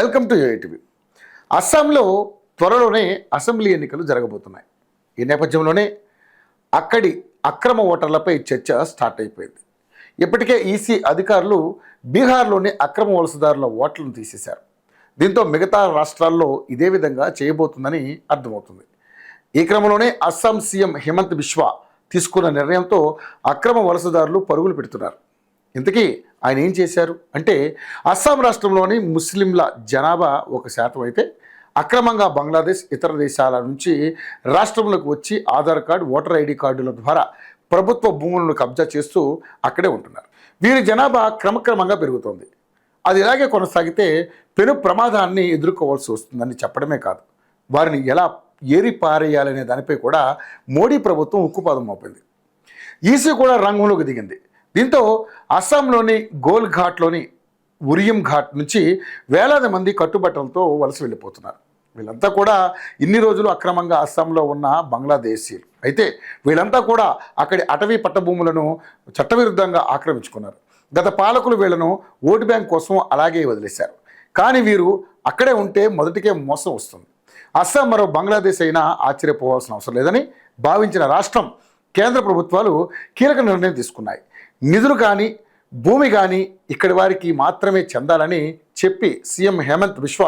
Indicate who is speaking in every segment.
Speaker 1: Welcome to యూఐటీవీ. అస్సాంలో త్వరలోనే assembly ఎన్నికలు జరగబోతున్నాయి. ఈ నేపథ్యంలోనే అక్కడి అక్రమ ఓటర్లపై చర్చ స్టార్ట్ అయిపోయింది. ఇప్పటికే ఈసీ అధికారులు బీహార్లోని అక్రమ వలసదారుల ఓట్లను తీసేశారు. దీంతో మిగతా రాష్ట్రాల్లో ఇదే విధంగా చేయబోతుందని అర్థమవుతుంది. ఈ క్రమంలోనే అస్సాం సీఎం హిమంత్ బిశ్వా తీసుకున్న నిర్ణయంతో అక్రమ వలసదారులు పరుగులు పెడుతున్నారు. ఇంతకీ ఆయన ఏం చేశారు అంటే, అస్సాం రాష్ట్రంలోని ముస్లింల జనాభా 1% అయితే అక్రమంగా బంగ్లాదేశ్ ఇతర దేశాల నుంచి రాష్ట్రంలోకి వచ్చి ఆధార్ కార్డు, ఓటర్ ఐడి కార్డుల ద్వారా ప్రభుత్వ భూములను కబ్జా చేస్తూ అక్కడే ఉంటున్నారు. వీరి జనాభా క్రమక్రమంగా పెరుగుతోంది. అది ఇలాగే కొనసాగితే పెను ప్రమాదాన్ని ఎదుర్కోవాల్సి వస్తుందని చెప్పడమే కాదు, వారిని ఎలా ఏరి పారేయాలనే దానిపై కూడా మోడీ ప్రభుత్వం ఉక్కుపాదం మోపింది. ఈసీ కూడా రంగంలోకి దిగింది. దీంతో అస్సాంలోని గోల్ ఘాట్లోని ఉరియం ఘాట్ నుంచి వేలాది మంది కట్టుబట్టలతో వలస వెళ్ళిపోతున్నారు. వీళ్ళంతా కూడా ఇన్ని రోజులు అక్రమంగా అస్సాంలో ఉన్న బంగ్లాదేశీయులు అయితే వీళ్ళంతా కూడా అక్కడి అటవీ పట్టభూములను చట్టవిరుద్ధంగా ఆక్రమించుకున్నారు. గత పాలకులు వీళ్లను ఓటు బ్యాంక్ కోసం అలాగే వదిలేశారు. కానీ వీరు అక్కడే ఉంటే మొదటికే మోసం వస్తుంది. అస్సాం మరో బంగ్లాదేశ్ అయినా ఆశ్చర్యపోవాల్సిన అవసరం లేదని భావించిన రాష్ట్రం, కేంద్ర ప్రభుత్వాలు కీలక నిర్ణయం తీసుకున్నాయి. నిధులు కానీ భూమి కానీ ఇక్కడి వారికి మాత్రమే చెందాలని చెప్పి సీఎం హేమంత్ బిశ్వా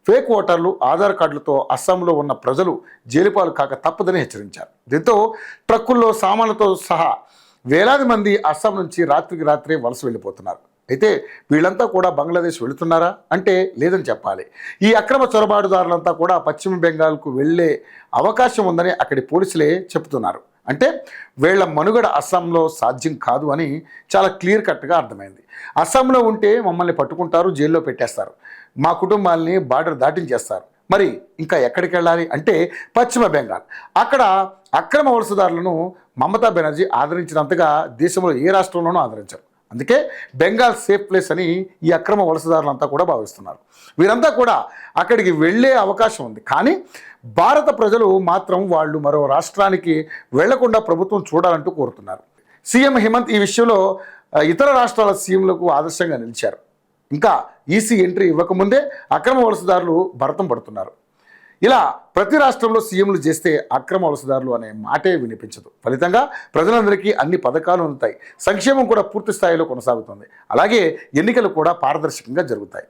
Speaker 1: ఫేక్ ఓటర్లు, ఆధార్ కార్డులతో అస్సాంలో ఉన్న ప్రజలు జైలుపాలు కాక తప్పదని హెచ్చరించారు. దీంతో ట్రక్కుల్లో సామాన్లతో సహా వేలాది మంది అస్సాం నుంచి రాత్రికి రాత్రే వలస వెళ్ళిపోతున్నారు. అయితే వీళ్ళంతా కూడా బంగ్లాదేశ్ వెళుతున్నారా అంటే లేదని చెప్పాలి. ఈ అక్రమ చొరబాటుదారులంతా కూడా పశ్చిమ బెంగాల్కు వెళ్ళే అవకాశం ఉందని అక్కడి పోలీసులే చెబుతున్నారు. అంటే వీళ్ల మనుగడ అస్సాంలో సాధ్యం కాదు అని చాలా క్లియర్ కట్గా అర్థమైంది. అస్సాంలో ఉంటే మమ్మల్ని పట్టుకుంటారు, జైల్లో పెట్టేస్తారు, మా కుటుంబాలని బార్డర్ దాటించేస్తారు. మరి ఇంకా ఎక్కడికి వెళ్ళాలి అంటే పశ్చిమ బెంగాల్. అక్కడ అక్రమ వలసదారులను మమతా బెనర్జీ ఆదరించినంతగా దేశంలో ఏ రాష్ట్రంలోనూ ఆదరించారు. అందుకే బెంగాల్ సేఫ్ ప్లేస్ అని ఈ అక్రమ వలసదారులంతా కూడా భావిస్తున్నారు. వీరంతా కూడా అక్కడికి వెళ్ళే అవకాశం ఉంది. కానీ భారత ప్రజలు మాత్రం వాళ్ళు మరో రాష్ట్రానికి వెళ్లకుండా ప్రభుత్వం చూడాలంటూ కోరుతున్నారు. సీఎం హిమంత్ ఈ విషయంలో ఇతర రాష్ట్రాల సీఎంలకు ఆదర్శంగా నిలిచారు. ఇంకా ఈసీ ఎంట్రీ ఇవ్వకముందే అక్రమ వలసదారులు భరతం పడుతున్నారు. ఇలా ప్రతి రాష్ట్రంలో సీఎంలు చేస్తే అక్రమ వలసదారులు అనే మాటే వినిపించదు. ఫలితంగా ప్రజలందరికీ అన్ని పథకాలు అందుతాయి, సంక్షేమం కూడా పూర్తి స్థాయిలో కొనసాగుతుంది. అలాగే ఎన్నికలు కూడా పారదర్శకంగా జరుగుతాయి.